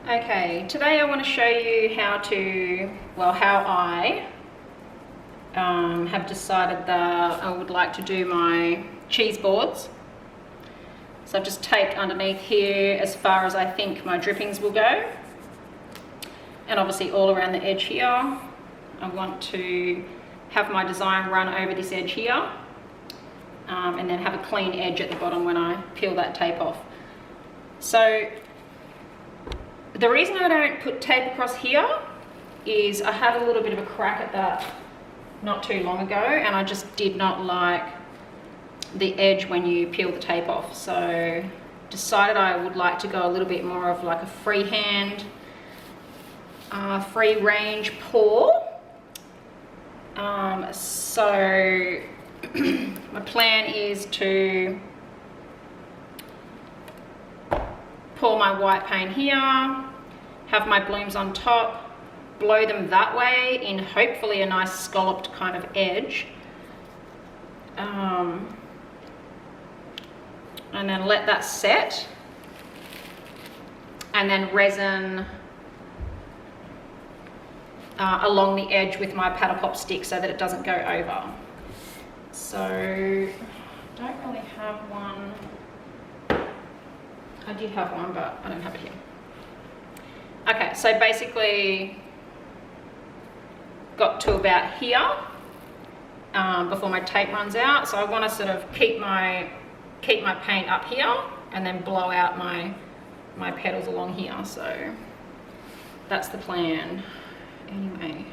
Okay, today I want to show you how I have decided that I would like to do my cheese boards. So I've just taped underneath here as far as I think my drippings will go. And obviously all around the edge here. I want to have my design run over this edge here. And then have a clean edge at the bottom when I peel that tape off. So the reason I don't put tape across here is I had a little bit of a crack at that not too long ago, and I just did not like the edge when you peel the tape off. So decided I would like to go a little bit more of like a freehand, free range pour. So my plan is to pour my white paint here, have my blooms on top, blow them that way in hopefully a nice scalloped kind of edge, and then let that set, and then resin along the edge with my paddle pop stick so that it doesn't go over. So I don't really have one. I did have one, but I don't have it here. Okay, so basically got to about here before my tape runs out. So I want to sort of keep my paint up here and then blow out my petals along here. So that's the plan. Anyway,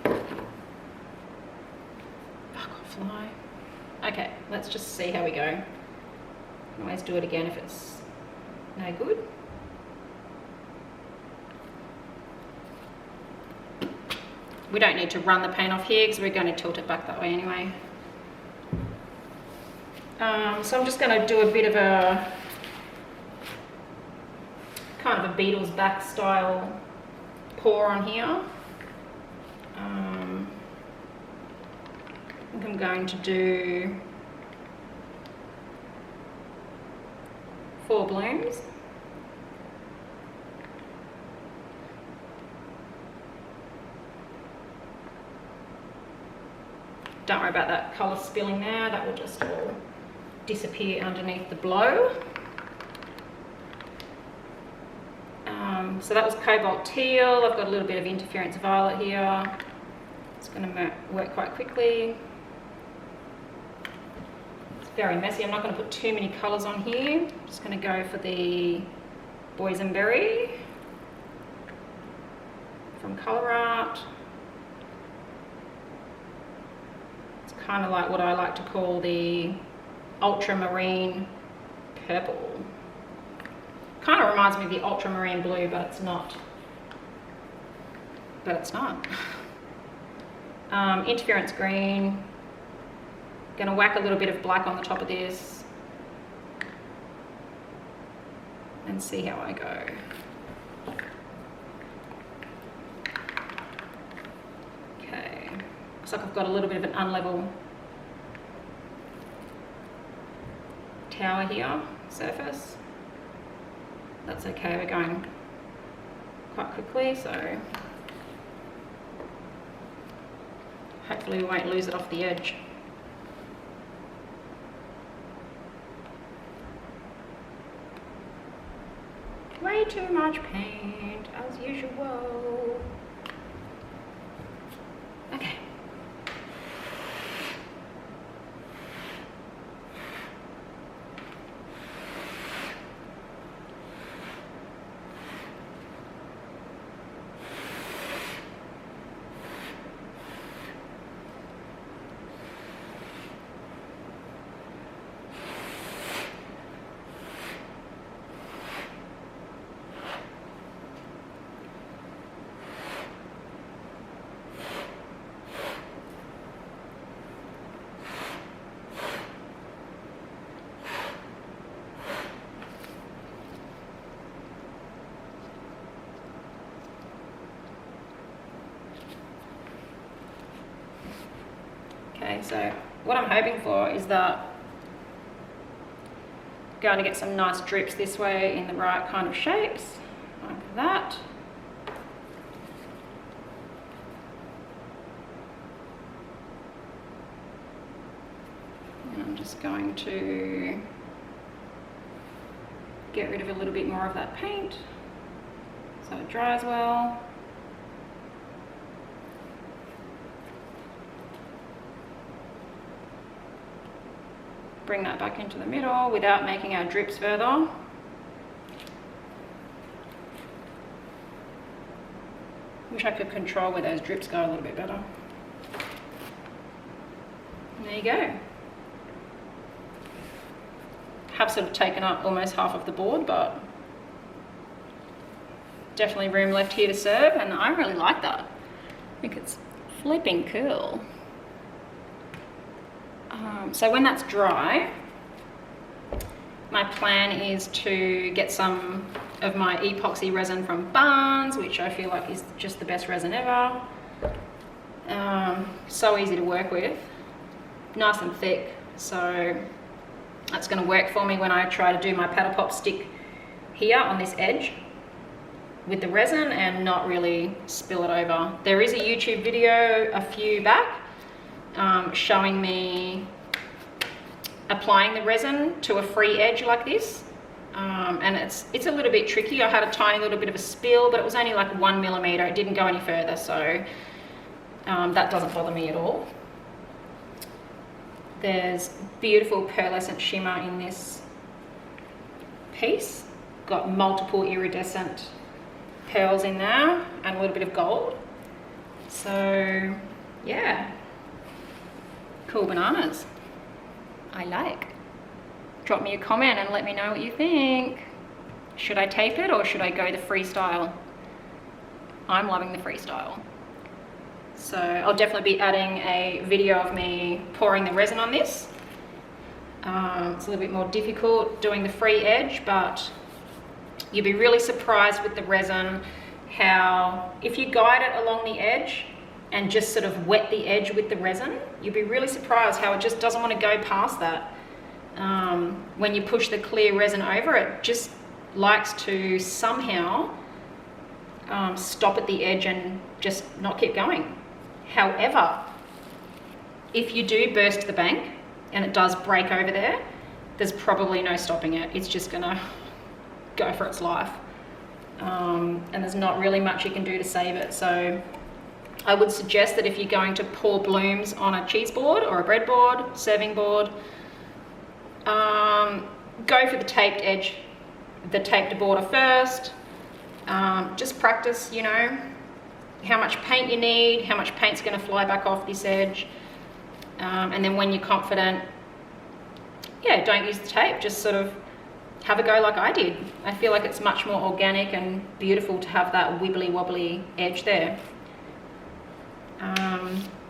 I can't fly. Okay, let's just see how we go. Always do it again if it's no good. We don't need to run the paint off here because we're going to tilt it back that way anyway. So I'm just going to do a bit of a kind of a Beatles back style pour on here. I think I'm going to do 4 blooms. Don't worry about that colour spilling there, that will just all disappear underneath the blow. So that was Cobalt Teal. I've got a little bit of interference violet here. It's going to work quite quickly. Very messy. I'm not going to put too many colours on here. I'm just going to go for the Boysenberry from ColourArte. It's kind of like what I like to call the ultramarine purple. Kind of reminds me of the ultramarine blue, but it's not. Interference green. Going to whack a little bit of black on the top of this and see how I go. Okay, looks like I've got a little bit of an unlevel tower here, surface. That's okay, we're going quite quickly, so hopefully we won't lose it off the edge. Way too much paint, as usual. Okay. Okay, so what I'm hoping for is that I'm going to get some nice drips this way in the right kind of shapes. like that. And I'm just going to get rid of a little bit more of that paint so it dries well. Bring that back into the middle without making our drips further. Wish I could control where those drips go a little bit better. And there you go. Have sort of taken up almost half of the board, but definitely room left here to serve, and I really like that. I think it's flipping cool. So when that's dry, my plan is to get some of my epoxy resin from Barnes, which I feel like is just the best resin ever. So easy to work with, nice and thick, so that's going to work for me when I try to do my paddle pop stick here on this edge with the resin and not really spill it over. There is a YouTube video a few back showing me applying the resin to a free edge like this, and it's a little bit tricky. I had a tiny little bit of a spill, but it was only like 1 millimeter. It didn't go any further, so that doesn't bother me at all. There's beautiful pearlescent shimmer in this piece. Got multiple iridescent pearls in there and a little bit of gold. So yeah, cool bananas. I like. Drop me a comment and let me know what you think. Should I tape it or should I go the freestyle? I'm loving the freestyle. So I'll definitely be adding a video of me pouring the resin on this. It's a little bit more difficult doing the free edge, but you'll be really surprised with the resin how if you guide it along the edge and just sort of wet the edge with the resin, you'll be really surprised how it just doesn't want to go past that. When you push the clear resin over, it just likes to somehow stop at the edge and just not keep going. However, if you do burst the bank and it does break over there, there's probably no stopping it. It's just gonna go for its life. And there's not really much you can do to save it. So I would suggest that if you're going to pour blooms on a cheese board or a breadboard, serving board, go for the taped edge, the taped border first. Just practice, you know, how much paint you need, how much paint's going to fly back off this edge, and then when you're confident, yeah, don't use the tape, just sort of have a go like I did. I feel like it's much more organic and beautiful to have that wibbly wobbly edge there.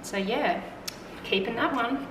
So yeah, keeping that one.